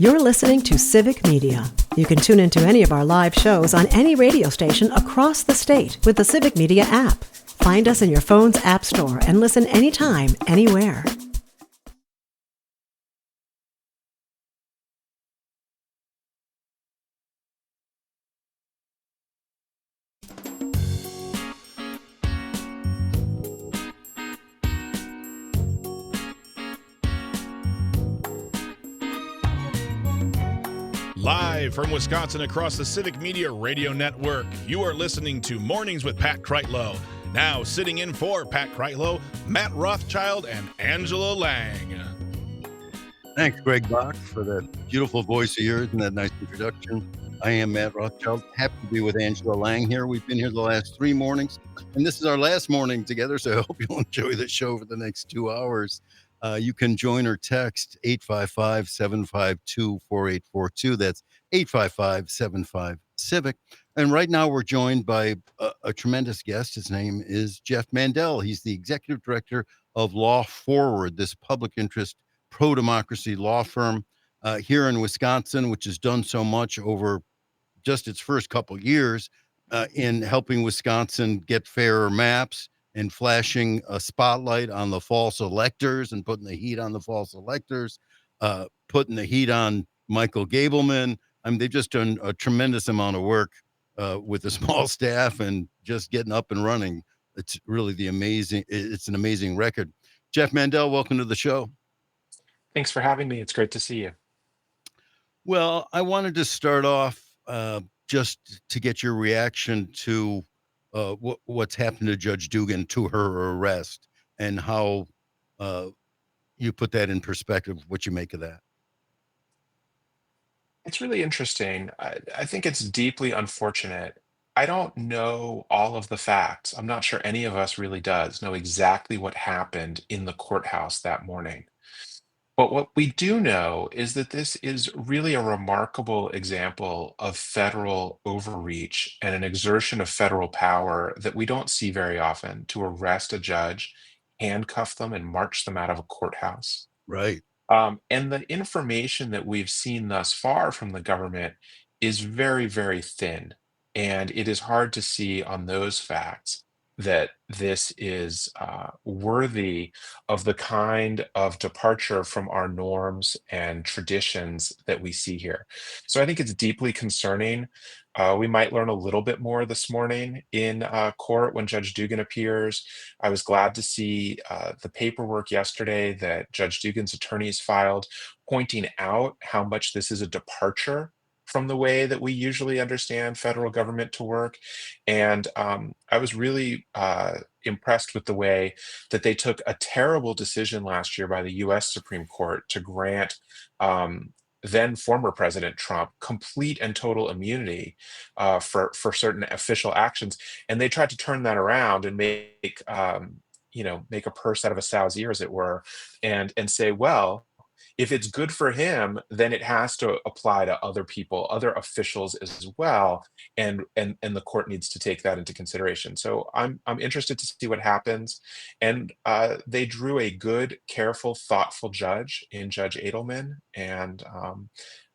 You're listening to Civic Media. You can tune into any of our live shows on any radio station across the state with the Civic Media app. Find us in your phone's app store and listen anytime, anywhere. Live from Wisconsin across the Civic Media Radio Network, you are listening to Mornings with Pat Kreitlow. Now sitting in for Pat Kreitlow, Matt Rothschild and Angela Lang. Thanks, Greg Bach, for that beautiful voice of yours and that nice introduction. I am Matt Rothschild. Happy to be with Angela Lang here. We've been here the last 3 mornings, and this is our last morning together, so I hope you'll enjoy the show for the next 2 hours. You can join or text 855-752-4842. That's 855-75-CIVIC. And right now we're joined by a tremendous guest. His name is Jeff Mandel. He's the executive director of Law Forward, this public interest pro-democracy law firm here in Wisconsin, which has done so much over just its first couple years in helping Wisconsin get fairer maps and flashing a spotlight on the false electors and putting the heat on the false electors, putting the heat on Michael Gableman. I mean, they've just done a tremendous amount of work with a small staff and just getting up and running. It's really it's an amazing record. Jeff Mandel, welcome to the show. Thanks for having me. It's great to see you. Well, I wanted to start off just to get your reaction to what's happened to Judge Dugan, to her arrest, and how you put that in perspective, what you make of that. It's really interesting. I think it's deeply unfortunate. I don't know all of the facts. I'm not sure any of us really does know exactly what happened in the courthouse that morning. But what we do know is that this is really a remarkable example of federal overreach and an exertion of federal power that we don't see very often, to arrest a judge, handcuff them, and march them out of a courthouse. Right. And the information that we've seen thus far from the government is very, very thin. And it is hard to see on those facts that this is worthy of the kind of departure from our norms and traditions that we see here. So I think it's deeply concerning. We might learn a little bit more this morning in court when Judge Dugan appears. I was glad to see the paperwork yesterday that Judge Dugan's attorneys filed, pointing out how much this is a departure from the way that we usually understand federal government to work. And I was really impressed with the way that they took a terrible decision last year by the US Supreme Court to grant then former President Trump complete and total immunity for certain official actions. And they tried to turn that around and make make a purse out of a sow's ear, as it were, and say, well, if it's good for him, then it has to apply to other people, other officials as well, and the court needs to take that into consideration. So I'm interested to see what happens, and they drew a good, careful, thoughtful judge in Judge Edelman, and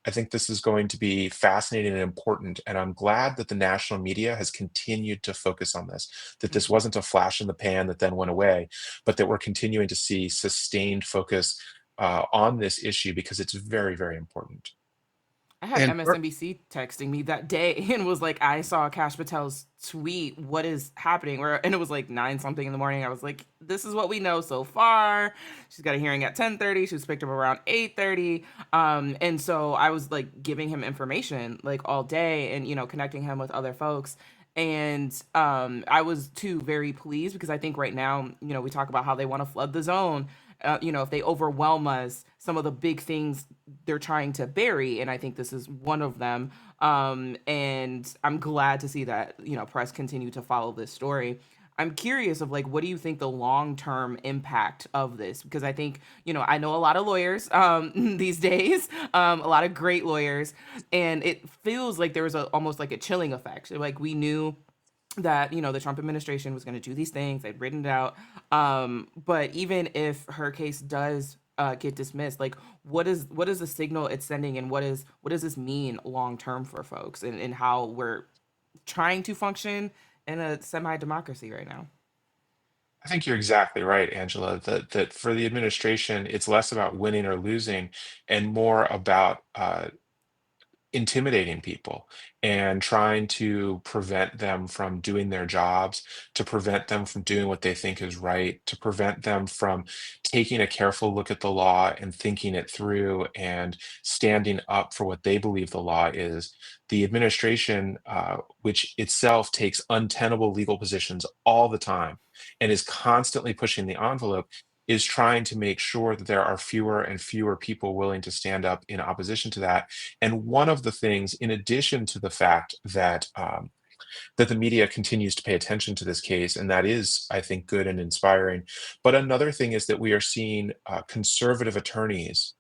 I think this is going to be fascinating and important. And I'm glad that the national media has continued to focus on this, that this wasn't a flash in the pan that then went away, but that we're continuing to see sustained focus on this issue, because it's very, very important. I had And MSNBC texting me that day and was like, I saw Kash Patel's tweet. What is happening? And it was like 9 something in the morning. I was like, this is what we know so far. She's got a hearing at 10:30. She was picked up around 8:30. And so I was like giving him information like all day and, connecting him with other folks. And I was too very pleased, because I think right now, we talk about how they want to flood the zone. If they overwhelm us, some of the big things they're trying to bury, and I think this is one of them. And I'm glad to see that, press continue to follow this story. I'm curious of like, what do you think the long-term impact of this? Because I think, I know a lot of lawyers these days, a lot of great lawyers, and it feels like there was almost like a chilling effect. Like we knew that the Trump administration was going to do these things. They'd written it out. But even if her case does get dismissed. Like, what is the signal it's sending, and what does this mean long term for folks, and how we're trying to function in a semi democracy right now? I think you're exactly right, Angela, that for the administration, it's less about winning or losing and more about intimidating people and trying to prevent them from doing their jobs, to prevent them from doing what they think is right, to prevent them from taking a careful look at the law and thinking it through and standing up for what they believe the law is. The administration, which itself takes untenable legal positions all the time and is constantly pushing the envelope, is trying to make sure that there are fewer and fewer people willing to stand up in opposition to that. And one of the things, in addition to the fact that the media continues to pay attention to this case, and that is, I think, good and inspiring. But another thing is that we are seeing conservative attorneys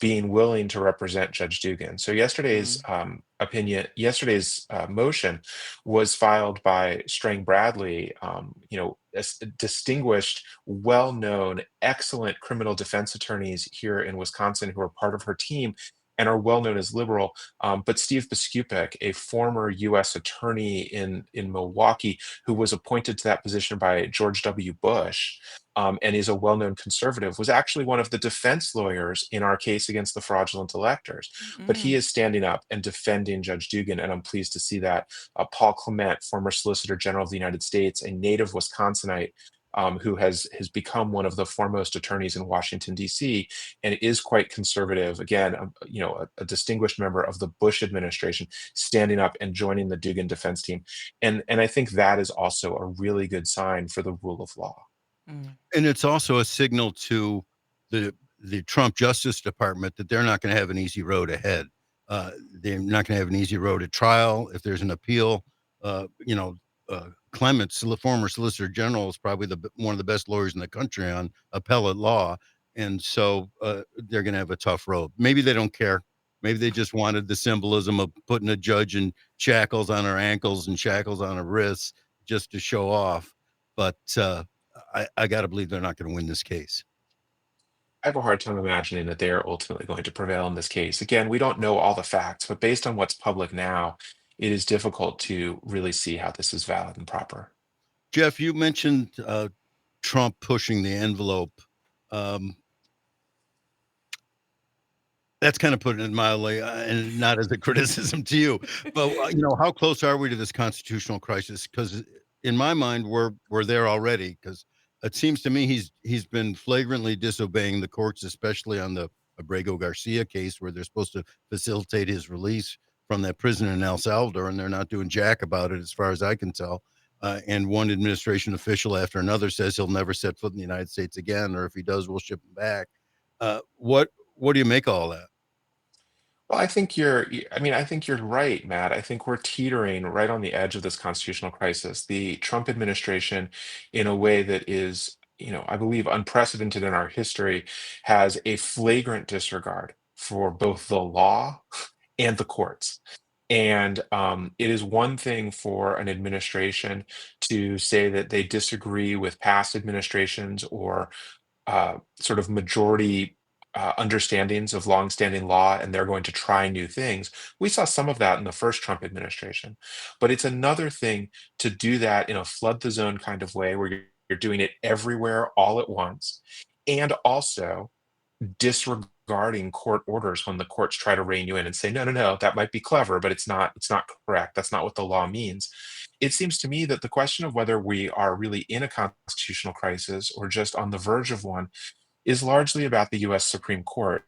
being willing to represent Judge Dugan. So yesterday's motion was filed by Strang Bradley, a distinguished, well-known, excellent criminal defense attorneys here in Wisconsin who are part of her team and are well known as liberal. But Steve Biskupik, a former U.S. attorney in Milwaukee, who was appointed to that position by George W. Bush, and is a well-known conservative, was actually one of the defense lawyers in our case against the fraudulent electors. But he Mm. is standing up and defending Judge Dugan, and I'm pleased to see that. Paul Clement, former Solicitor General of the United States, a native Wisconsinite, who has become one of the foremost attorneys in Washington, D.C., and is quite conservative. Again, a distinguished member of the Bush administration, standing up and joining the Dugan defense team. And I think that is also a really good sign for the rule of law. Mm. And it's also a signal to the Trump Justice Department that they're not going to have an easy road ahead. They're not going to have an easy road at trial. If there's an appeal, Clement, former Solicitor General, is probably one of the best lawyers in the country on appellate law. And so they're going to have a tough road. Maybe they don't care. Maybe they just wanted the symbolism of putting a judge in shackles on her ankles and shackles on her wrists just to show off. But I got to believe they're not going to win this case. I have a hard time imagining that they are ultimately going to prevail in this case. Again, we don't know all the facts, but based on what's public now, it is difficult to really see how this is valid and proper. Jeff, you mentioned Trump pushing the envelope. That's kind of putting it mildly, and not as a criticism to you. But how close are we to this constitutional crisis? Because in my mind, we're there already. Because it seems to me he's been flagrantly disobeying the courts, especially on the Abrego Garcia case, where they're supposed to facilitate his release from that prison in El Salvador, and they're not doing jack about it, as far as I can tell. And one administration official after another says he'll never set foot in the United States again, or if he does, we'll ship him back. What do you make of all that? Well, I think you're right, Matt. I think we're teetering right on the edge of this constitutional crisis. The Trump administration, in a way that is, I believe unprecedented in our history, has a flagrant disregard for both the law and the courts. And it is one thing for an administration to say that they disagree with past administrations or sort of majority understandings of longstanding law, and they're going to try new things. We saw some of that in the first Trump administration, but it's another thing to do that in a flood the zone kind of way where you're doing it everywhere all at once, and also disregarding court orders when the courts try to rein you in and say, no, no, no, that might be clever, but it's not correct. That's not what the law means. It seems to me that the question of whether we are really in a constitutional crisis or just on the verge of one is largely about the US Supreme Court.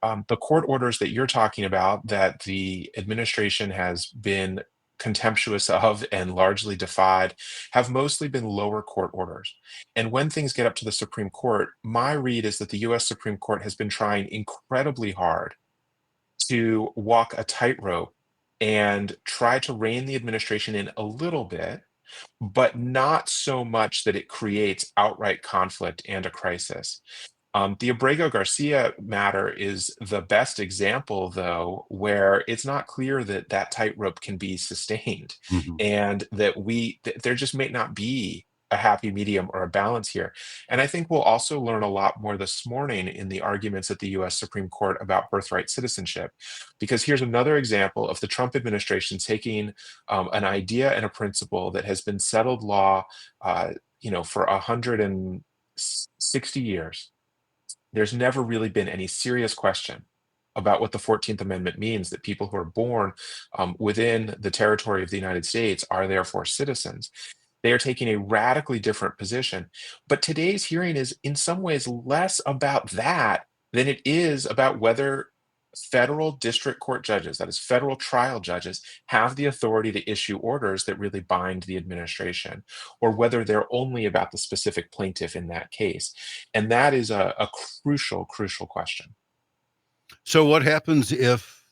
The court orders that you're talking about, that the administration has been contemptuous of and largely defied, have mostly been lower court orders. And when things get up to the Supreme Court, my read is that the US Supreme Court has been trying incredibly hard to walk a tightrope and try to rein the administration in a little bit, but not so much that it creates outright conflict and a crisis. The Abrego Garcia matter is the best example, though, where it's not clear that that tightrope can be sustained, Mhm. and that there just may not be a happy medium or a balance here. And I think we'll also learn a lot more this morning in the arguments at the US Supreme Court about birthright citizenship, because here's another example of the Trump administration taking an idea and a principle that has been settled law, for 160 years. There's never really been any serious question about what the 14th Amendment means, that people who are born within the territory of the United States are therefore citizens. They are taking a radically different position. But today's hearing is in some ways less about that than it is about whether federal district court judges, that is, federal trial judges, have the authority to issue orders that really bind the administration, or whether they're only about the specific plaintiff in that case. And that is a crucial, crucial question. So what happens if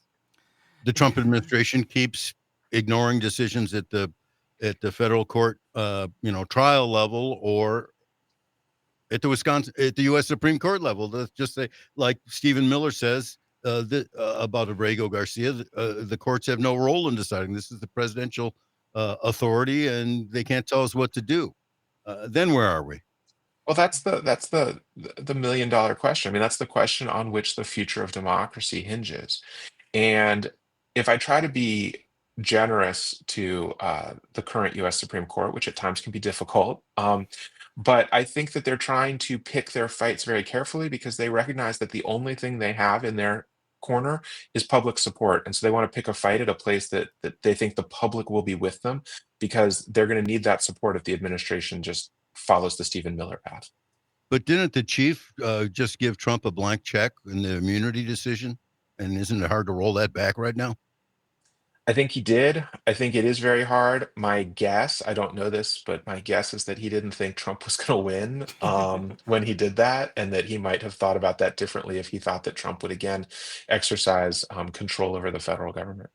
the Trump administration keeps ignoring decisions at the federal court, trial level, or at the U.S. Supreme Court level? Let's just say, like Stephen Miller says about Abrego Garcia, the courts have no role in deciding. This is the presidential authority, and they can't tell us what to do. Then where are we? Well, that's the $1 million question. I mean, that's the question on which the future of democracy hinges. And if I try to be generous to the current U.S. Supreme Court, which at times can be difficult, but I think that they're trying to pick their fights very carefully, because they recognize that the only thing they have in their corner is public support. And so they want to pick a fight at a place that they think the public will be with them, because they're going to need that support if the administration just follows the Stephen Miller path. But didn't the chief just give Trump a blank check in the immunity decision? And isn't it hard to roll that back right now? I think he did. I think it is very hard. My guess, I don't know this, but my guess is that he didn't think Trump was going to win when he did that, and that he might have thought about that differently if he thought that Trump would again exercise control over the federal government.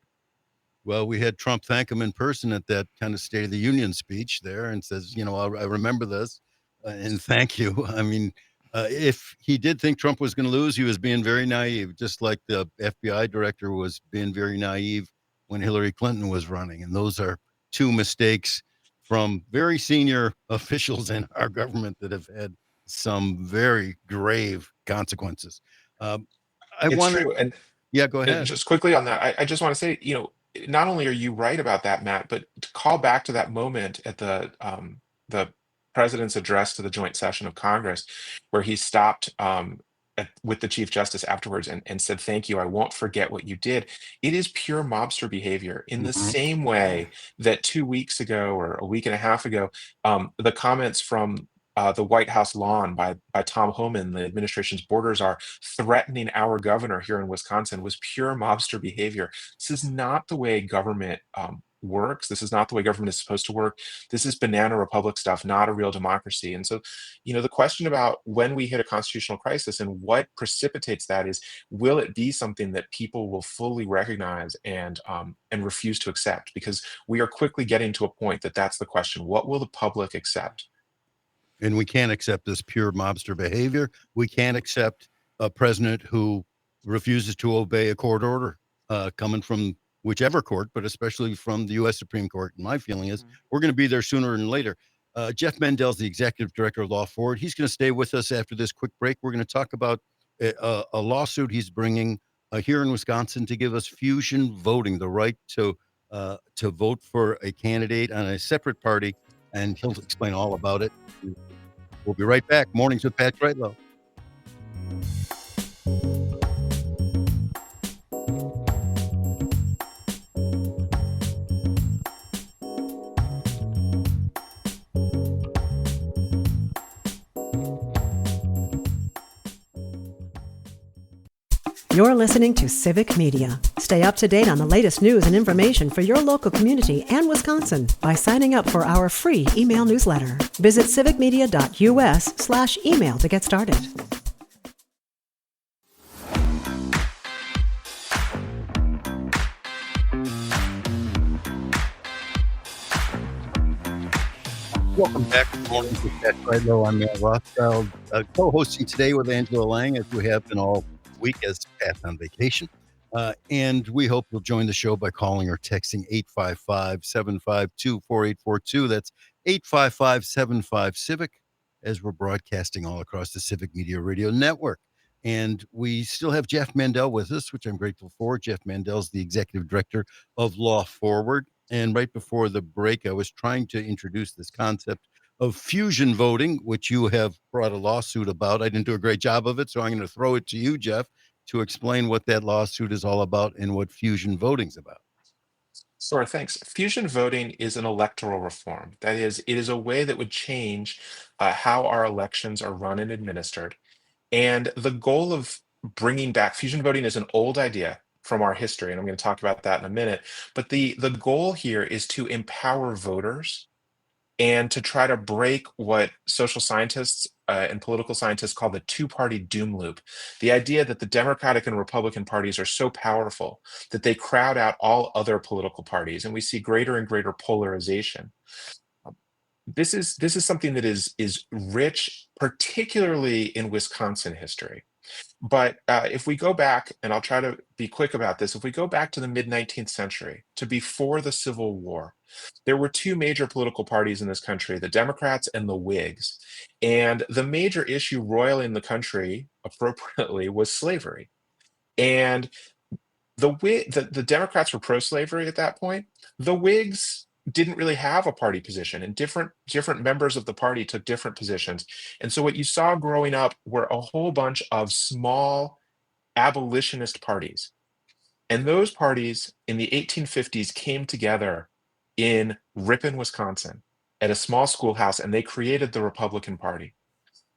Well, we had Trump thank him in person at that kind of State of the Union speech there, and says, I remember this and thank you. I mean, if he did think Trump was going to lose, he was being very naive, just like the FBI director was being very naive when Hillary Clinton was running. And those are two mistakes from very senior officials in our government that have had some very grave consequences. True. And yeah, go ahead. just quickly on that, I just want to say, not only are you right about that, Matt, but to call back to that moment at the president's address to the joint session of Congress, where he stopped with the Chief Justice afterwards and said, "Thank you, I won't forget what you did." It is pure mobster behavior, in the same way that 2 weeks ago or a week and a half ago, the comments from the White House lawn by Tom Homan, the administration's border czar, threatening our governor here in Wisconsin, was pure mobster behavior. This is not the way government works. This is not the way government is supposed to work. This is banana republic stuff, not a real democracy. And so, the question about when we hit a constitutional crisis and what precipitates that is, will it be something that people will fully recognize and refuse to accept? Because we are quickly getting to a point that's the question. What will the public accept? And we can't accept this pure mobster behavior. We can't accept a president who refuses to obey a court order coming from whichever court, but especially from the U.S. Supreme Court. And my feeling is we're going to be there sooner than later. Jeff Mandel is the executive director of Law Forward. He's going to stay with us after this quick break. We're going to talk about a lawsuit he's bringing here in Wisconsin to give us fusion voting, the right to vote for a candidate on a separate party. And he'll explain all about it. We'll be right back. Mornings with Pat Kreitlow. You're listening to Civic Media. Stay up to date on the latest news and information for your local community and Wisconsin by signing up for our free email newsletter. Visit civicmedia.us/email to get started. Welcome back to Mornings with Pat Kreitlow. I'm Matt Rothschild, co-hosting today with Angela Lang, as we have been all week as Pat's on vacation. And we hope you'll join the show by calling or texting 855-752-4842. That's 855-75-CIVIC, as we're broadcasting all across the Civic Media Radio Network. And we still have Jeff Mandel with us, which I'm grateful for. Jeff Mandel's the executive director of Law Forward. And right before the break, I was trying to introduce this concept of fusion voting, which you have brought a lawsuit about. I didn't do a great job of it, so I'm going to throw it to you, Jeff, to explain what that lawsuit is all about and what fusion voting's about. Sure, thanks. Fusion voting is an electoral reform. That is, it is a way that would change how our elections are run and administered. And the goal of bringing back fusion voting is an old idea from our history, and I'm going to talk about that in a minute. But the goal here is to empower voters and to try to break what social scientists and political scientists call the two-party doom loop. The idea that the Democratic and Republican parties are so powerful that they crowd out all other political parties, and we see greater and greater polarization. This is something that is rich, particularly in Wisconsin history. But if we go back, and I'll try to be quick about this, if we go back to the mid-19th century, to before the Civil War, there were two major political parties in this country, the Democrats and the Whigs. And the major issue roiling the country, appropriately, was slavery. And the Democrats were pro-slavery at that point. The Whigs didn't really have a party position, and different members of the party took different positions. And so what you saw growing up were a whole bunch of small abolitionist parties. And those parties in the 1850s came together in Ripon, Wisconsin, at a small schoolhouse, and they created the Republican Party.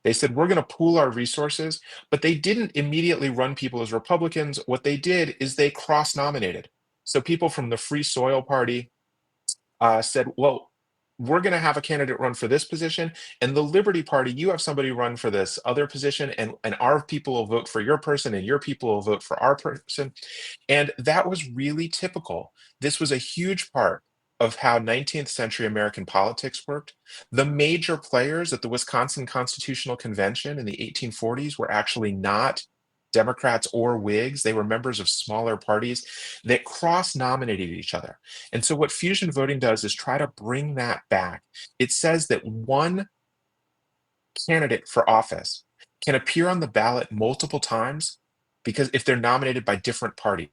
They said, we're going to pool our resources, but they didn't immediately run people as Republicans. What they did is they cross-nominated. So people from the Free Soil Party said, well, we're going to have a candidate run for this position, and the Liberty Party, you have somebody run for this other position, and our people will vote for your person, and your people will vote for our person. And that was really typical. This was a huge part of how 19th century American politics worked. The major players at the Wisconsin Constitutional Convention in the 1840s were actually not Democrats or Whigs. They were members of smaller parties that cross-nominated each other. And so what fusion voting does is try to bring that back. It says that one candidate for office can appear on the ballot multiple times because if they're nominated by different parties.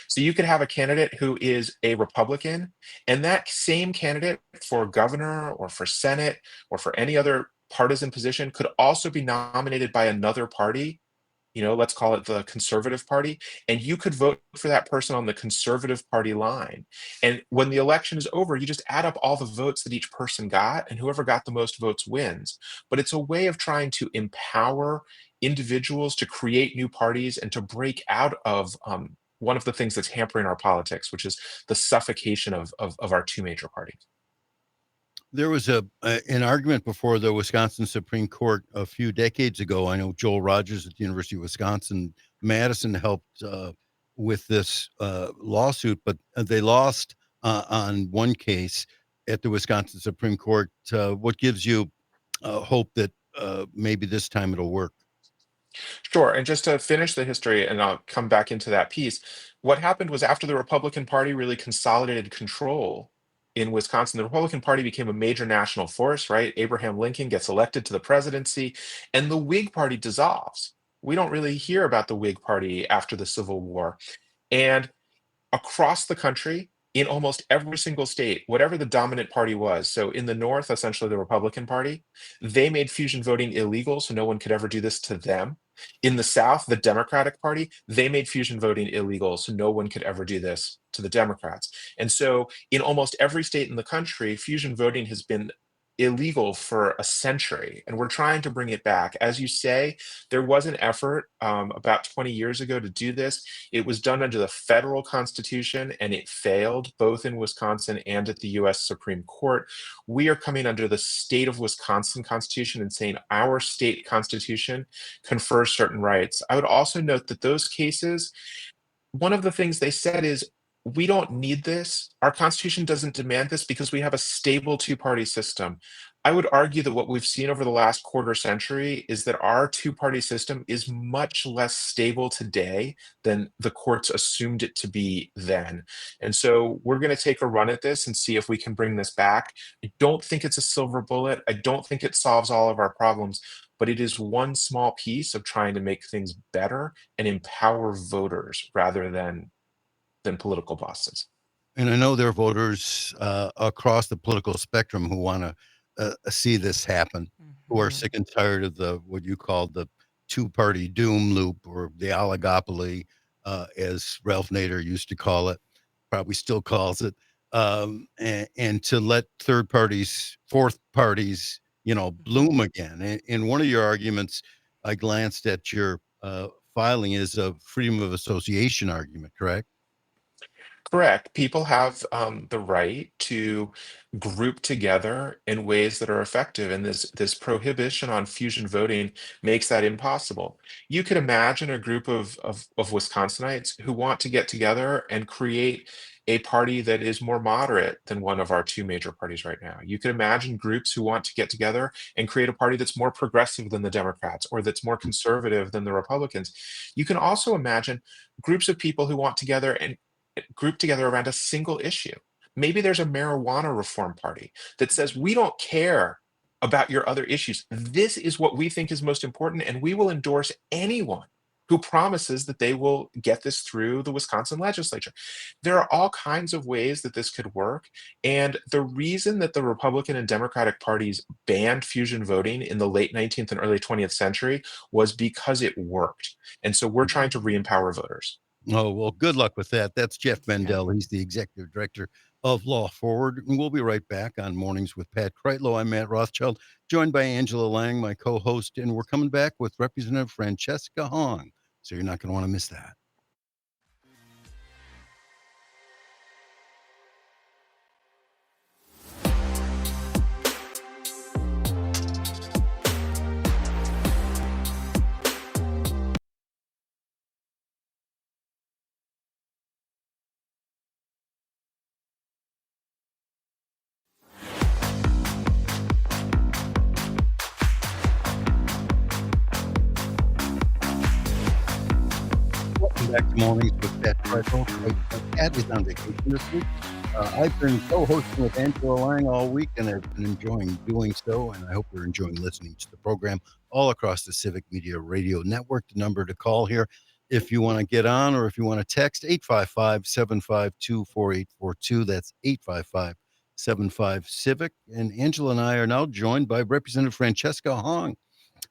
So you could have a candidate who is a Republican, and that same candidate for governor or for Senate or for any other partisan position could also be nominated by another party. Let's call it the Conservative Party, and you could vote for that person on the Conservative Party line. And when the election is over, you just add up all the votes that each person got, and whoever got the most votes wins. But it's a way of trying to empower individuals to create new parties and to break out of one of the things that's hampering our politics, which is the suffocation of our two major parties. There was an argument before the Wisconsin Supreme Court a few decades ago. I know Joel Rogers at the University of Wisconsin-Madison helped with this lawsuit, but they lost on one case at the Wisconsin Supreme Court. What gives you hope that maybe this time it'll work? Sure. And just to finish the history, and I'll come back into that piece, what happened was after the Republican Party really consolidated control in Wisconsin, the Republican Party became a major national force, right? Abraham Lincoln gets elected to the presidency, and the Whig Party dissolves. We don't really hear about the Whig Party after the Civil War. And across the country, in almost every single state, whatever the dominant party was, so in the North, essentially the Republican Party, they made fusion voting illegal, so no one could ever do this to them. In the South, the Democratic Party, they made fusion voting illegal, so no one could ever do this to the Democrats. And so in almost every state in the country, fusion voting has been illegal for a century, and we're trying to bring it back. As you say, there was an effort about 20 years ago to do this. It was done under the federal constitution, and it failed both in Wisconsin and at the US Supreme Court. We are coming under the state of Wisconsin constitution and saying our state constitution confers certain rights. I would also note that those cases, one of the things they said is, we don't need this. Our constitution doesn't demand this because we have a stable two-party system. I would argue that what we've seen over the last quarter century is that our two-party system is much less stable today than the courts assumed it to be then. And so we're going to take a run at this and see if we can bring this back. I don't think it's a silver bullet. I don't think it solves all of our problems, but it is one small piece of trying to make things better and empower voters rather than political bosses. And I know there are voters across the political spectrum who want to see this happen, who are sick and tired of what you call the two-party doom loop, or the oligopoly, as Ralph Nader used to call it, probably still calls it, and to let third parties, fourth parties, bloom again. And one of your arguments, I glanced at your filing, is a freedom of association argument, correct? Correct. People have the right to group together in ways that are effective, and this prohibition on fusion voting makes that impossible. You could imagine a group of Wisconsinites who want to get together and create a party that is more moderate than one of our two major parties right now. You could imagine groups who want to get together and create a party that's more progressive than the Democrats or that's more conservative than the Republicans. You can also imagine groups of people who want together and group together around a single issue. Maybe there's a marijuana reform party that says, we don't care about your other issues. This is what we think is most important, and we will endorse anyone who promises that they will get this through the Wisconsin legislature. There are all kinds of ways that this could work. And the reason that the Republican and Democratic parties banned fusion voting in the late 19th and early 20th century was because it worked. And so we're trying to re-empower voters. Oh, well, good luck with that. That's Jeff Mandel. He's the executive director of Law Forward. And we'll be right back on Mornings with Pat Kreitlow. I'm Matt Rothschild, joined by Angela Lang, my co-host. And we're coming back with Representative Francesca Hong. So you're not going to want to miss that. Back to Mornings with Pat Kreitlow. Pat is on vacation this week. I've been co-hosting with Angela Lang all week, and I've been enjoying doing so, and I hope you're enjoying listening to the program all across the Civic Media Radio Network. The number to call here, if you want to get on or if you want to text, 855-752-4842. That's 855-75-CIVIC. And Angela and I are now joined by Representative Francesca Hong.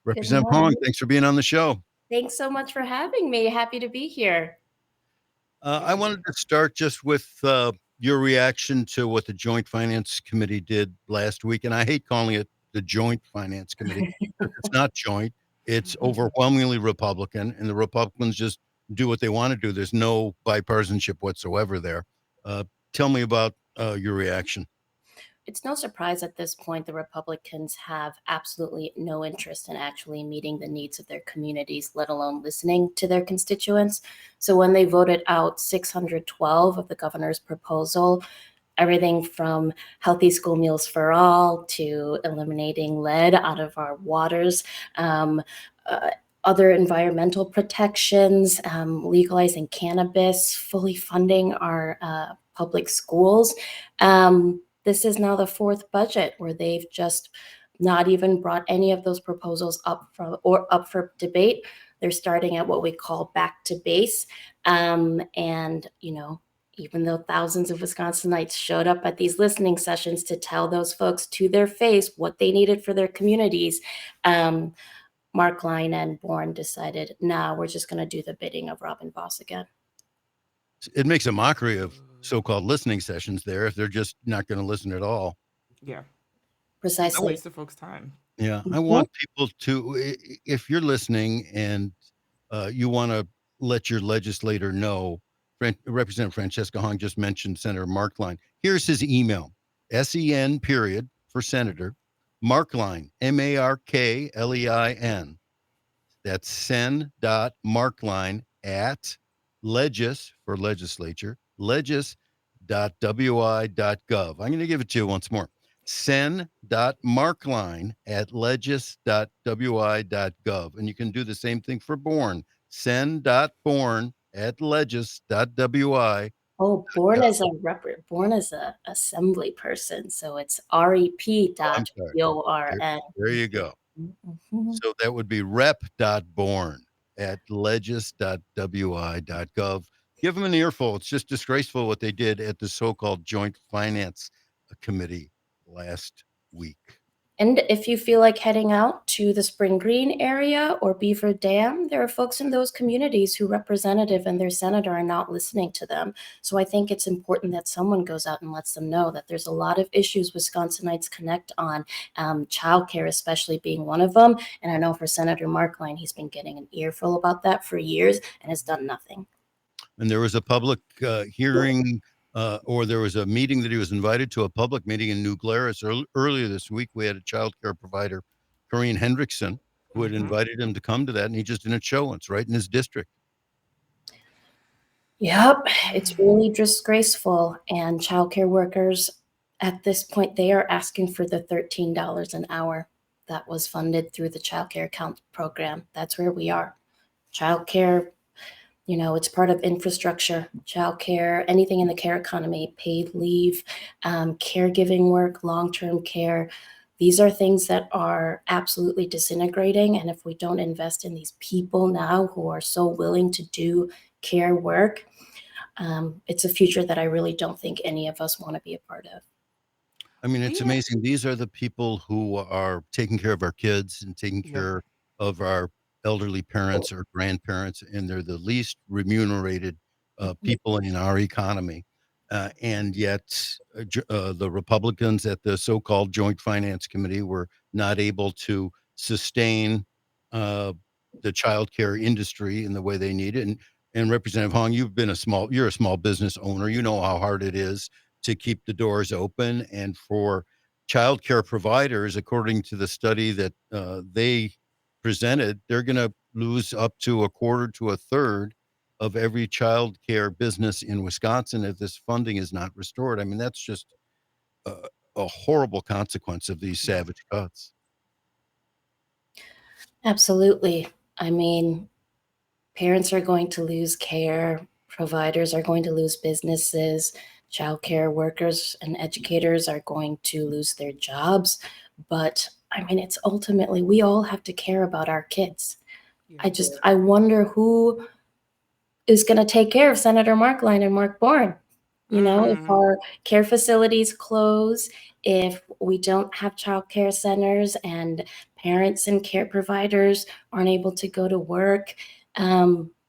Representative Hong, thanks for being on the show. Thanks so much for having me. Happy to be here. I wanted to start just with your reaction to what the Joint Finance Committee did last week. And I hate calling it the Joint Finance Committee. It's not joint. It's overwhelmingly Republican, and the Republicans just do what they want to do. There's no bipartisanship whatsoever there. Tell me about your reaction. It's no surprise at this point the Republicans have absolutely no interest in actually meeting the needs of their communities, let alone listening to their constituents. So when they voted out 612 of the governor's proposal, everything from healthy school meals for all to eliminating lead out of our waters, other environmental protections, legalizing cannabis, fully funding our public schools. This is now the fourth budget where they've just not even brought any of those proposals up for debate. They're starting at what we call back to base. And, even though thousands of Wisconsinites showed up at these listening sessions to tell those folks to their face what they needed for their communities, Mark Line and Bourne decided, we're just going to do the bidding of Robin Voss again. It makes a mockery of so-called listening sessions there if they're just not going to listen at all. Yeah. Precisely. Waste of folks' time. Yeah. I want people to, if you're listening and you want to let your legislator know, Representative Francesca Hong just mentioned Senator Mark Line. Here's his email, SEN period for Senator, Markline, MARKLEIN. That's sen.markline at legis for legislature, legis.wi.gov. I'm going to give it to you once more. sen.markline@legis.wi.gov. And you can do the same thing for born. sen.born@legis.wi. Oh, born as a assembly person, so it's rep Oh, I'm dot sorry. born. There you go. Mhm. So that would be rep.born@legis.wi.gov. Give them an earful. It's just disgraceful what they did at the so-called Joint Finance Committee last week. And if you feel like heading out to the Spring Green area or Beaver Dam, there are folks in those communities who representative and their senator are not listening to them. So I think it's important that someone goes out and lets them know that there's a lot of issues Wisconsinites connect on, childcare especially being one of them. And I know for Senator Markline, he's been getting an earful about that for years and has done nothing. And there was a public hearing, or there was a meeting that he was invited to, a public meeting in New Glarus earlier this week. We had a child care provider, Corrine Hendrickson, who had invited him to come to that, and he just didn't show. It's right in his district. Yep, it's really disgraceful. And childcare workers at this point, they are asking for the $13 an hour that was funded through the Child Care Account program. That's where we are. Childcare, it's part of infrastructure, childcare, anything in the care economy, paid leave, caregiving work, long-term care. These are things that are absolutely disintegrating. And if we don't invest in these people now who are so willing to do care work, it's a future that I really don't think any of us want to be a part of. I mean, it's amazing. These are the people who are taking care of our kids and taking care of our elderly parents or grandparents, and they're the least remunerated people in our economy. And yet the Republicans at the so-called Joint Finance Committee were not able to sustain the child care industry in the way they need it. And Representative Hong, you're a small business owner. You know how hard it is to keep the doors open. And for childcare providers, according to the study that they presented, they're going to lose up to a quarter to a third of every childcare business in Wisconsin if this funding is not restored. I mean, that's just a horrible consequence of these savage cuts. Absolutely. I mean, parents are going to lose care, providers are going to lose businesses, childcare workers and educators are going to lose their jobs. But I mean, it's ultimately, we all have to care about our kids. I wonder who is going to take care of Senator Markline and Mark Bourne. If our care facilities close, if we don't have child care centers and parents and care providers aren't able to go to work,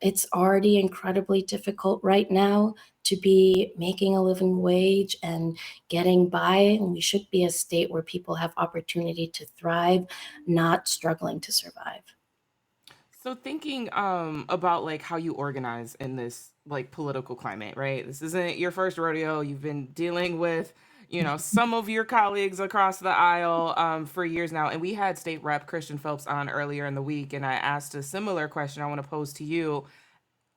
it's already incredibly difficult right now to be making a living wage and getting by. And we should be a state where people have opportunity to thrive, not struggling to survive. So thinking about like how you organize in this like political climate, right? This isn't your first rodeo. You've been dealing with, some of your colleagues across the aisle for years now. And we had State Rep Christian Phelps on earlier in the week, and I asked a similar question I want to pose to you,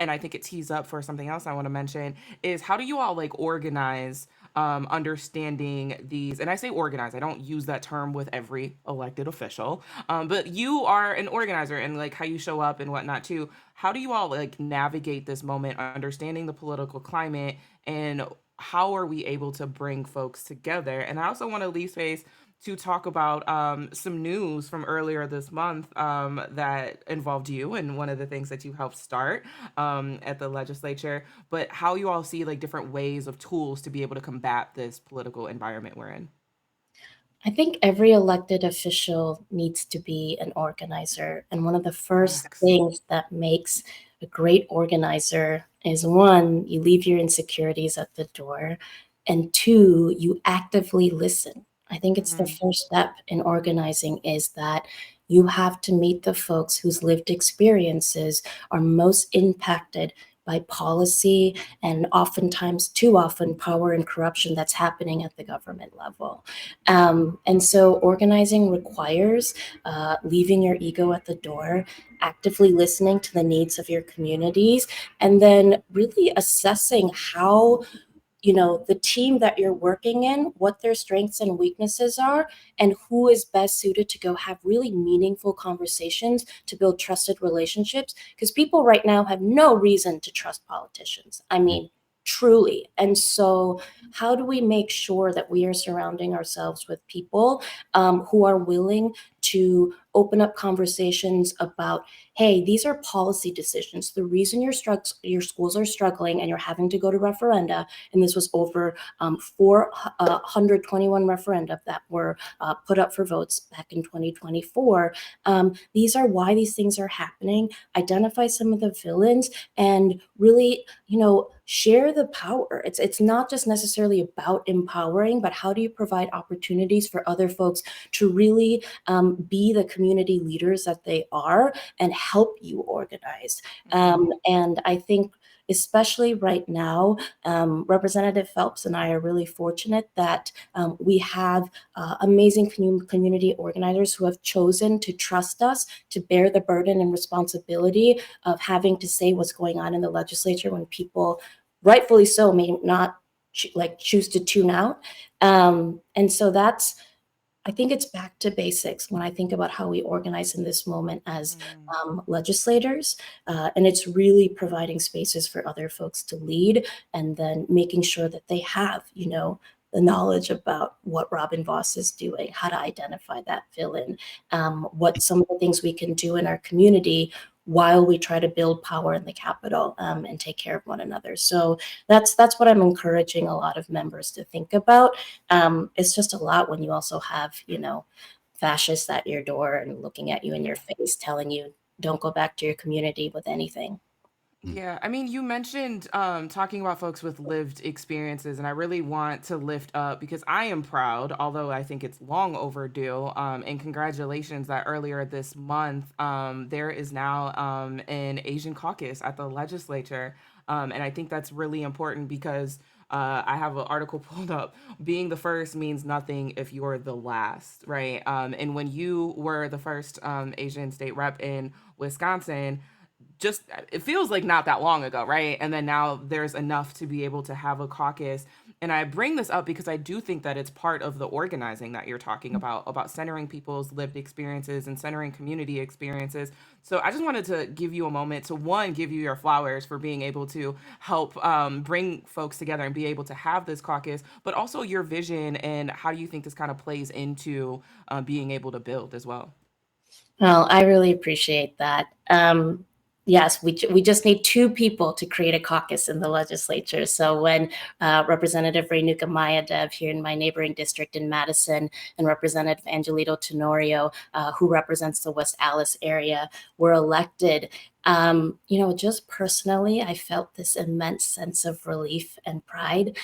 and I think it tees up for something else I want to mention, is how do you all like organize understanding these? And I say organize, I don't use that term with every elected official, but you are an organizer and like how you show up and whatnot too. How do you all like navigate this moment, understanding the political climate, and how are we able to bring folks together? And I also want to leave space to talk about some news from earlier this month that involved you and one of the things that you helped start at the legislature, but how you all see like different ways of tools to be able to combat this political environment we're in. I think every elected official needs to be an organizer. And one of the first things that makes a great organizer is, one, you leave your insecurities at the door, and two, you actively listen. I think it's the first step in organizing, is that you have to meet the folks whose lived experiences are most impacted by policy and oftentimes, too often, power and corruption that's happening at the government level. And so organizing requires leaving your ego at the door, actively listening to the needs of your communities, and then really assessing how the team that you're working in, what their strengths and weaknesses are, and who is best suited to go have really meaningful conversations to build trusted relationships. Because people right now have no reason to trust politicians. I mean, truly. And so how do we make sure that we are surrounding ourselves with people who are willing to open up conversations about, hey, these are policy decisions. The reason your schools are struggling and you're having to go to referenda, and this was over 421 referenda that were put up for votes back in 2024. These are why these things are happening. Identify some of the villains and really, share the power. It's not just necessarily about empowering, but how do you provide opportunities for other folks to really be the community leaders that they are and help you organize. And I think especially right now, Representative Phelps and I are really fortunate that we have amazing community organizers who have chosen to trust us to bear the burden and responsibility of having to say what's going on in the legislature when people, rightfully so, may not choose to tune out. And so I think it's back to basics when I think about how we organize in this moment as legislators. And it's really providing spaces for other folks to lead and then making sure that they have, the knowledge about what Robin Voss is doing, how to identify that villain, what some of the things we can do in our community while we try to build power in the Capitol and take care of one another. So that's what I'm encouraging a lot of members to think about. It's just a lot when you also have, fascists at your door and looking at you in your face, telling you, don't go back to your community with anything. Yeah, I mean, you mentioned talking about folks with lived experiences, and I really want to lift up because I am proud, although I think it's long overdue. And congratulations that earlier this month, there is now an Asian caucus at the legislature. And I think that's really important because I have an article pulled up. Being the first means nothing if you're the last, right? And when you were the first Asian state rep in Wisconsin, just it feels like not that long ago, right? And then now there's enough to be able to have a caucus. And I bring this up because I do think that it's part of the organizing that you're talking about centering people's lived experiences and centering community experiences. So I just wanted to give you a moment to, one, give you your flowers for being able to help bring folks together and be able to have this caucus, but also your vision and how you think this kind of plays into being able to build as well. Well, I really appreciate that. Yes, we just need two people to create a caucus in the legislature. So when Representative Renuka Mayadev here in my neighboring district in Madison and Representative Angelito Tenorio, who represents the West Allis area, were elected, just personally, I felt this immense sense of relief and pride.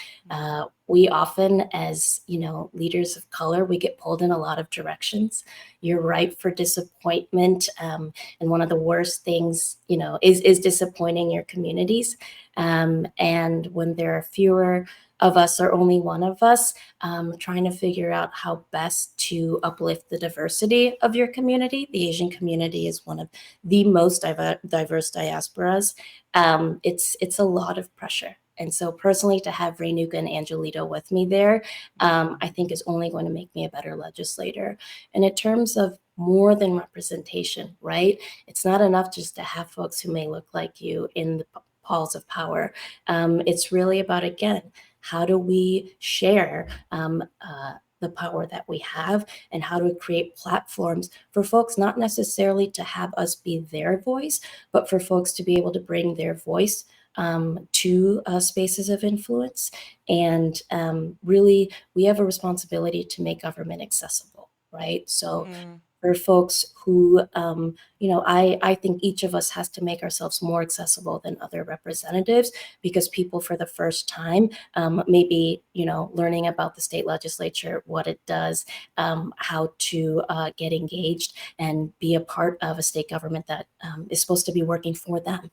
We often, as leaders of color, we get pulled in a lot of directions. You're ripe for disappointment, and one of the worst things, is disappointing your communities. And when there are fewer of us or only one of us, trying to figure out how best to uplift the diversity of your community. The Asian community is one of the most diverse diasporas. It's a lot of pressure. And so personally, to have Renuka and Angelito with me there, I think is only going to make me a better legislator. And in terms of more than representation, right? It's not enough just to have folks who may look like you in the halls of power. It's really about, again, how do we share the power that we have and how to create platforms for folks, not necessarily to have us be their voice, but for folks to be able to bring their voice to spaces of influence. And really, we have a responsibility to make government accessible, right? So for folks who, I think each of us has to make ourselves more accessible than other representatives, because people for the first time maybe, learning about the state legislature, what it does, how to get engaged and be a part of a state government that is supposed to be working for them.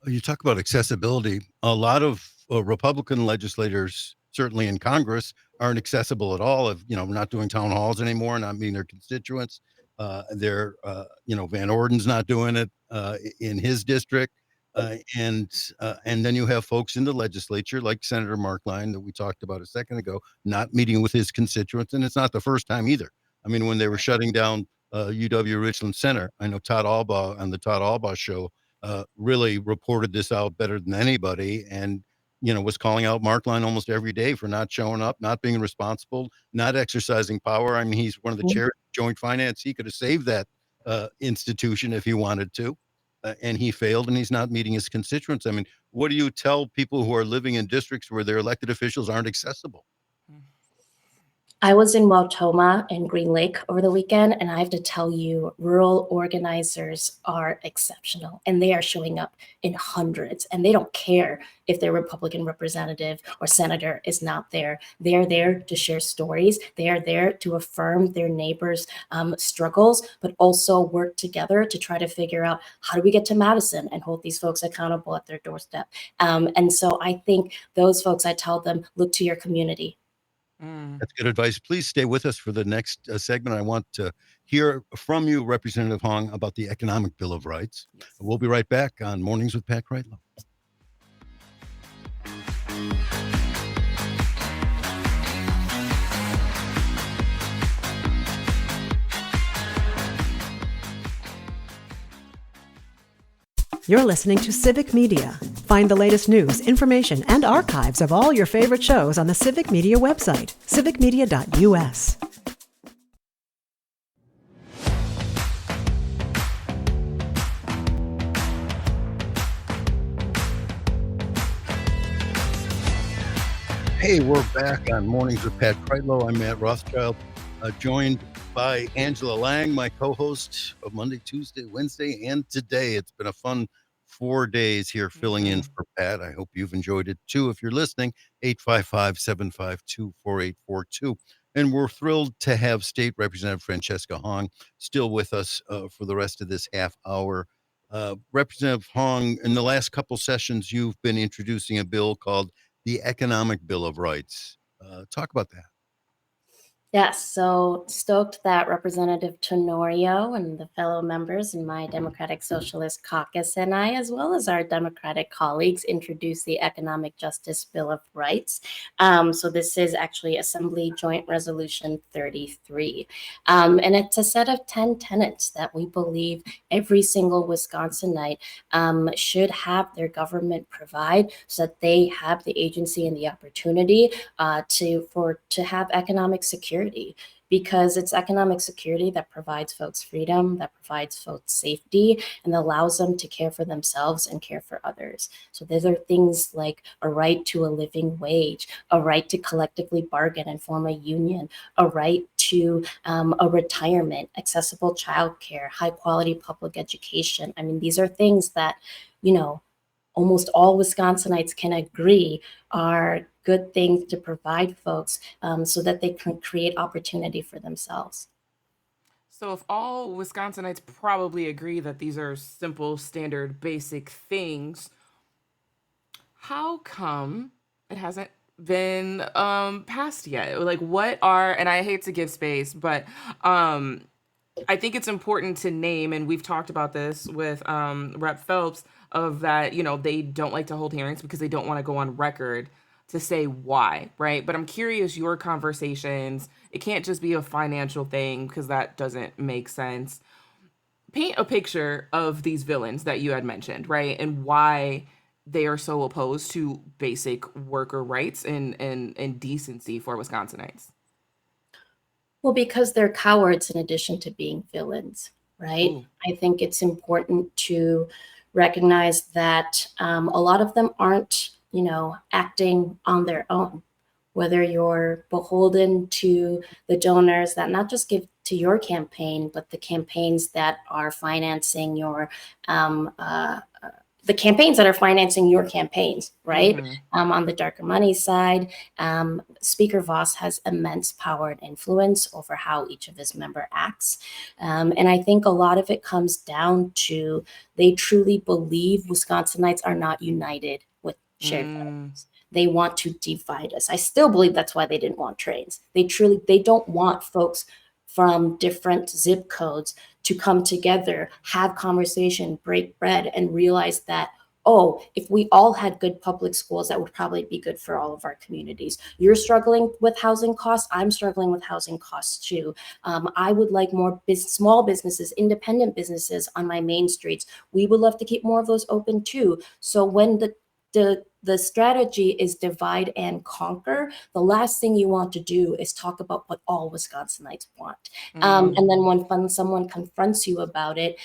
You talk about accessibility. A lot of Republican legislators, certainly in Congress, aren't accessible at all. Not doing town halls anymore, not meeting their constituents. Van Orden's not doing it in his district. And then you have folks in the legislature like Senator Mark Lyon that we talked about a second ago, not meeting with his constituents, and it's not the first time either. I mean, when they were shutting down UW Richland Center, I know Todd Albaugh on the Todd Albaugh show really reported this out better than anybody, and was calling out Mark Lyon almost every day for not showing up, not being responsible, not exercising power. I mean, he's one of the chairs of Joint Finance. He could have saved that institution if he wanted to. And he failed, and he's not meeting his constituents. I mean, what do you tell people who are living in districts where their elected officials aren't accessible? I was in Wautoma and Green Lake over the weekend, and I have to tell you, rural organizers are exceptional, and they are showing up in hundreds, and they don't care if their Republican representative or senator is not there. They are there to share stories. They are there to affirm their neighbors' struggles, but also work together to try to figure out how do we get to Madison and hold these folks accountable at their doorstep. And so I think those folks, I tell them, look to your community. That's good advice. Please stay with us for the next segment. I want to hear from you, Representative Hong, about the Economic Bill of Rights. Yes. We'll be right back on Mornings with Pat Kreitlow. You're listening to Civic Media. Find the latest news, information, and archives of all your favorite shows on the Civic Media website, civicmedia.us. Hey, we're back on Mornings with Pat Kreitlow. I'm Matt Rothschild, joined by Angela Lang, my co-host of Monday, Tuesday, Wednesday, and today. It's been a fun 4 days here filling in for Pat. I hope you've enjoyed it too. If you're listening, 855-752-4842. And we're thrilled to have State Representative Francesca Hong still with us for the rest of this half hour. Representative Hong, in the last couple sessions, you've been introducing a bill called the Economic Bill of Rights. Talk about that. Yes, so stoked that Representative Tenorio and the fellow members in my Democratic Socialist Caucus and I, as well as our Democratic colleagues, introduced the Economic Justice Bill of Rights. So this is actually Assembly Joint Resolution 33. And it's a set of 10 tenets that we believe every single Wisconsinite should have their government provide so that they have the agency and the opportunity to have economic security. Because it's economic security that provides folks freedom, that provides folks safety, and allows them to care for themselves and care for others. So these are things like a right to a living wage, a right to collectively bargain and form a union, a right to a retirement, accessible childcare, high quality public education. I mean, these are things that, almost all Wisconsinites can agree are good things to provide folks so that they can create opportunity for themselves. So if all Wisconsinites probably agree that these are simple, standard, basic things, how come it hasn't been passed yet? Like, what are, and I hate to give space, but I think it's important to name, and we've talked about this with Rep. Phelps, of that, they don't like to hold hearings because they don't want to go on record to say why, right? But I'm curious, your conversations, it can't just be a financial thing because that doesn't make sense. Paint a picture of these villains that you had mentioned, right? And why they are so opposed to basic worker rights and decency for Wisconsinites. Well, because they're cowards in addition to being villains, right? Ooh. I think it's important to recognize that a lot of them aren't, acting on their own, whether you're beholden to the donors that not just give to your campaign, but the campaigns that are financing your campaigns, right? On the darker money side, Speaker Voss has immense power and influence over how each of his member acts. And I think a lot of it comes down to they truly believe Wisconsinites are not united with shared values. They want to divide us. I still believe that's why they didn't want trains. They don't want folks from different zip codes to come together, have conversation, break bread, and realize that, oh, if we all had good public schools, that would probably be good for all of our communities. You're struggling with housing costs. I'm struggling with housing costs too. I would like more small businesses, independent businesses on my main streets. We would love to keep more of those open too. So when the strategy is divide and conquer, the last thing you want to do is talk about what all Wisconsinites want. And then when someone confronts you about it,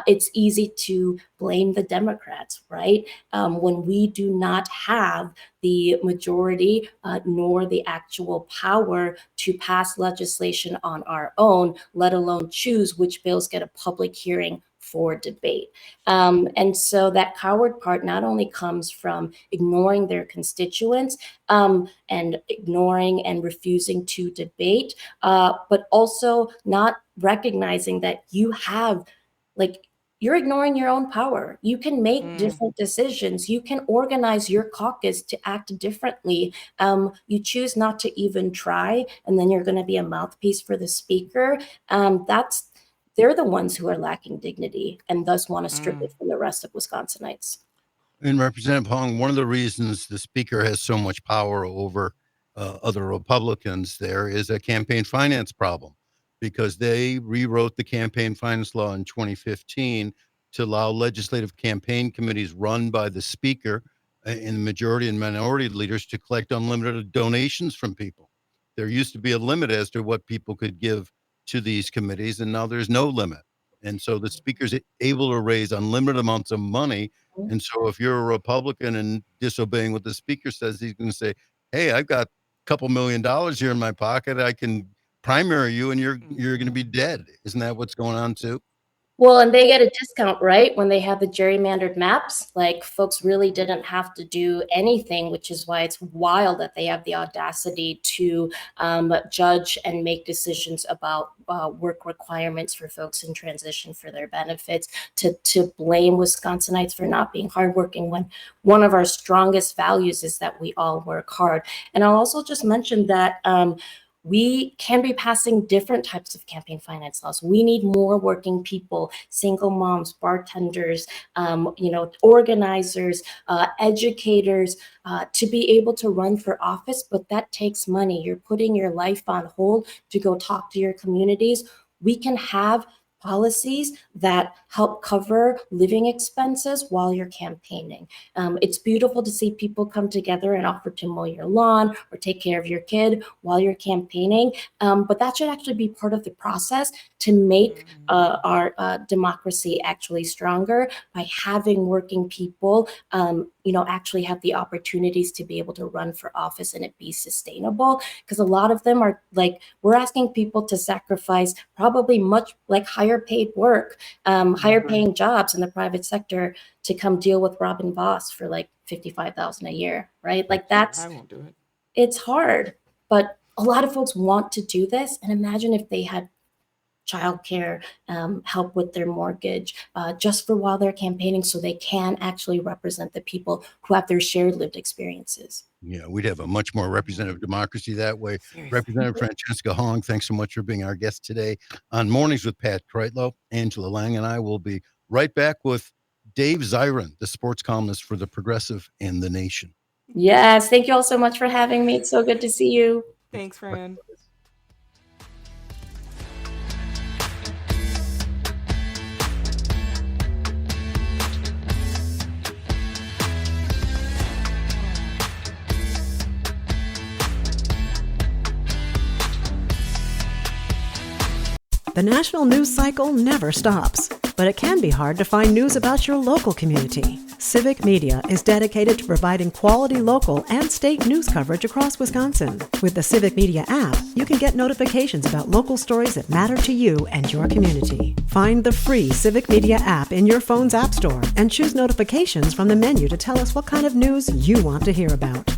it's easy to blame the Democrats, right? When we do not have the majority nor the actual power to pass legislation on our own, let alone choose which bills get a public hearing for debate. And so that coward part not only comes from ignoring their constituents and ignoring and refusing to debate, but also not recognizing that you have, like, you're ignoring your own power. You can make different decisions. You can organize your caucus to act differently. You choose not to even try, and then you're going to be a mouthpiece for the speaker. They're the ones who are lacking dignity and thus want to strip it from the rest of Wisconsinites. And Representative Hong, one of the reasons the speaker has so much power over other Republicans there is a campaign finance problem, because they rewrote the campaign finance law in 2015 to allow legislative campaign committees run by the speaker and the majority and minority leaders to collect unlimited donations from people. There used to be a limit as to what people could give to these committees, and now there's no limit. And so the speaker's able to raise unlimited amounts of money. And so if you're a Republican and disobeying what the speaker says, he's going to say, hey, I've got a couple $1 million here in my pocket. I can primary you and you're going to be dead. Isn't that what's going on too? Well, and they get a discount, right? When they have the gerrymandered maps, like, folks really didn't have to do anything, which is why it's wild that they have the audacity to judge and make decisions about work requirements for folks in transition for their benefits, to blame Wisconsinites for not being hardworking, when one of our strongest values is that we all work hard. And I'll also just mention that we can be passing different types of campaign finance laws. We need more working people, single moms, bartenders, organizers, educators, to be able to run for office, but that takes money. You're putting your life on hold to go talk to your communities. We can have policies that help cover living expenses while you're campaigning. It's beautiful to see people come together and offer to mow your lawn or take care of your kid while you're campaigning. But that should actually be part of the process to make our democracy actually stronger, by having working people actually have the opportunities to be able to run for office and it be sustainable. Because a lot of them are like, we're asking people to sacrifice probably much like higher paid work, higher paying jobs in the private sector to come deal with Robin Voss for like $55,000 a year, right? Like, I won't do it. It's hard, but a lot of folks want to do this. And imagine if they had childcare, help with their mortgage, just for while they're campaigning, so they can actually represent the people who have their shared lived experiences. Yeah, we'd have a much more representative democracy that way. Seriously. Representative Francesca Hong, thanks so much for being our guest today on Mornings with Pat Kreitlow. Angela Lang and I will be right back with Dave Zirin, the sports columnist for The Progressive and The Nation. Yes, thank you all so much for having me. It's so good to see you. Thanks, Fran. The national news cycle never stops, but it can be hard to find news about your local community. Civic Media is dedicated to providing quality local and state news coverage across Wisconsin. With the Civic Media app, you can get notifications about local stories that matter to you and your community. Find the free Civic Media app in your phone's app store and choose notifications from the menu to tell us what kind of news you want to hear about.